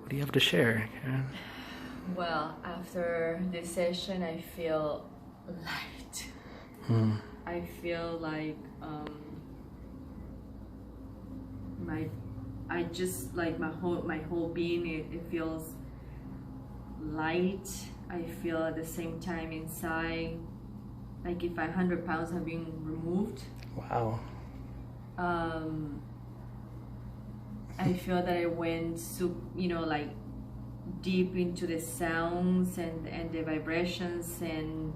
What do you have to share, Karen? Well, after this session, I feel light. I feel like my, I just like my whole being. It feels light. I feel at the same time inside, like if 100 pounds have been removed. Wow. I feel that I went, like deep into the sounds and the vibrations and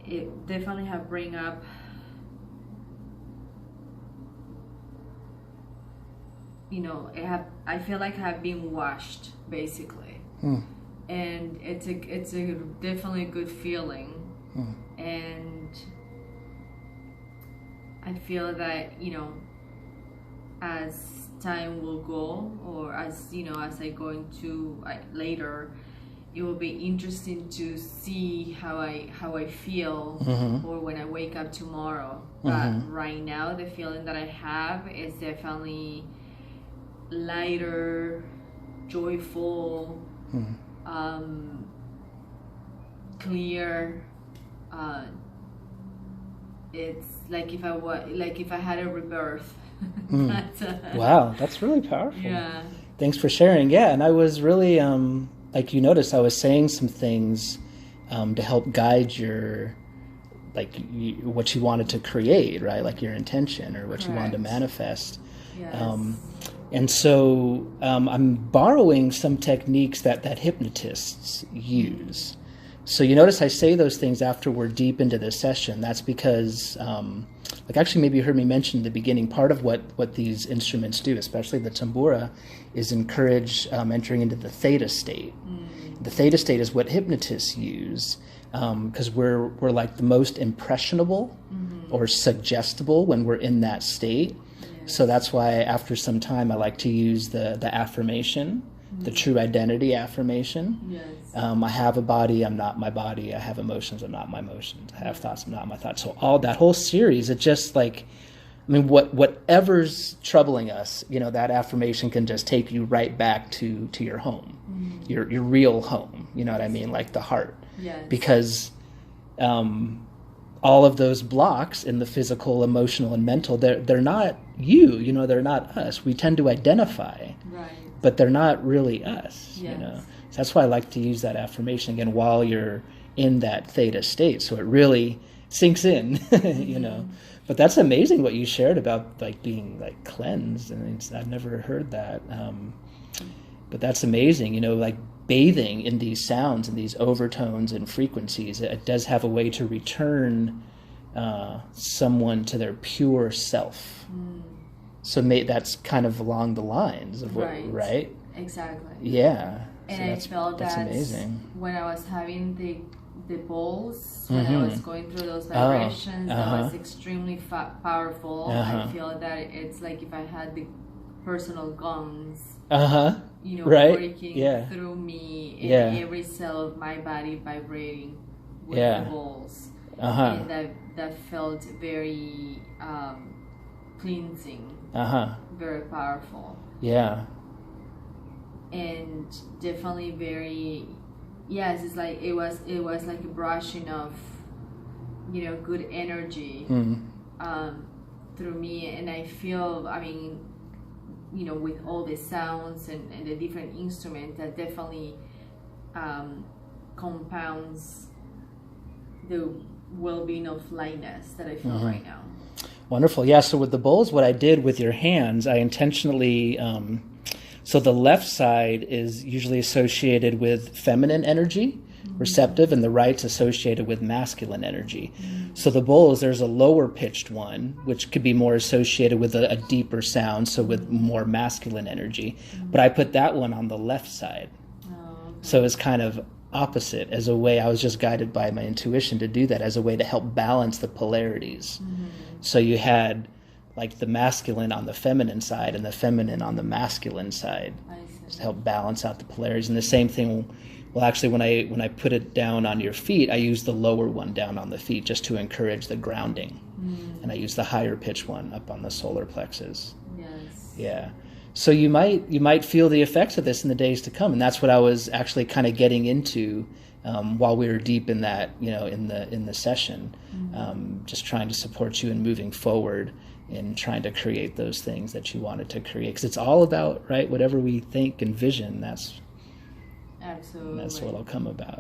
it definitely have bring up I feel like I have been washed basically. And it's a definitely good feeling. And I feel that as time will go, or as I go into later, it will be interesting to see how I feel, or when I wake up tomorrow. But right now, the feeling that I have is definitely lighter, joyful, clear. It's like if I had a rebirth. Wow, that's really powerful. Yeah. Thanks for sharing. Yeah, and I was really like you noticed, I was saying some things to help guide your what you wanted to create, right? Like your intention or what you wanted to manifest. Yes. And so I'm borrowing some techniques that hypnotists use. So you notice I say those things after we're deep into this session. That's because, actually maybe you heard me mention in the beginning, part of what these instruments do, especially the tambura, is encourage entering into the theta state. The theta state is what hypnotists use because we're like the most impressionable or suggestible when we're in that state. So that's why after some time I like to use the affirmation, the true identity affirmation. Yes. I have a body, I'm not my body. I have emotions, I'm not my emotions. I have thoughts, I'm not my thoughts. So all that whole series, it just whatever's troubling us, that affirmation can just take you right back to your home, your real home. You know what I mean? Like the heart. Yes. Because all of those blocks in the physical, emotional, and mental, they're not you. They're not us. We tend to identify, Right. but they're not really us. Yes. So that's why I like to use that affirmation again while you're in that theta state, so it really sinks in. But that's amazing what you shared about being cleansed. I've never heard that. But that's amazing. Bathing in these sounds and these overtones and frequencies, it does have a way to return someone to their pure self. So that's kind of along the lines of what, right? Exactly. Yeah. And so I felt that's that amazing. when I was having the balls, when I was going through those vibrations, that was extremely powerful. I feel that it's like if I had the personal gongs, right? working through me, and every cell of my body vibrating with the balls. And that felt very cleansing, very powerful. Yeah. And definitely very, yes, it's like it was like a brushing of good energy through me. And I feel, with all the sounds and the different instruments, that definitely compounds the well-being of lightness that I feel right now. Wonderful. Yeah, so with the bowls, what I did with your hands, I intentionally so the left side is usually associated with feminine energy, receptive, and the right's associated with masculine energy. So the bowls, there's a lower pitched one, which could be more associated with a deeper sound, so with more masculine energy. But I put that one on the left side. So it's kind of opposite, as a way, I was just guided by my intuition to do that, as a way to help balance the polarities. So you had the masculine on the feminine side and the feminine on the masculine side, to help balance out the polarities. And the same thing, well, actually, when I put it down on your feet, I use the lower one down on the feet just to encourage the grounding. And I use the higher pitch one up on the solar plexus. Yes. Yeah. So you might feel the effects of this in the days to come, and that's what I was actually kind of getting into while we were deep in that, in the session, just trying to support you in moving forward in trying to create those things that you wanted to create, because it's all about, right, whatever we think and vision, that's Absolutely. That's what'll come about.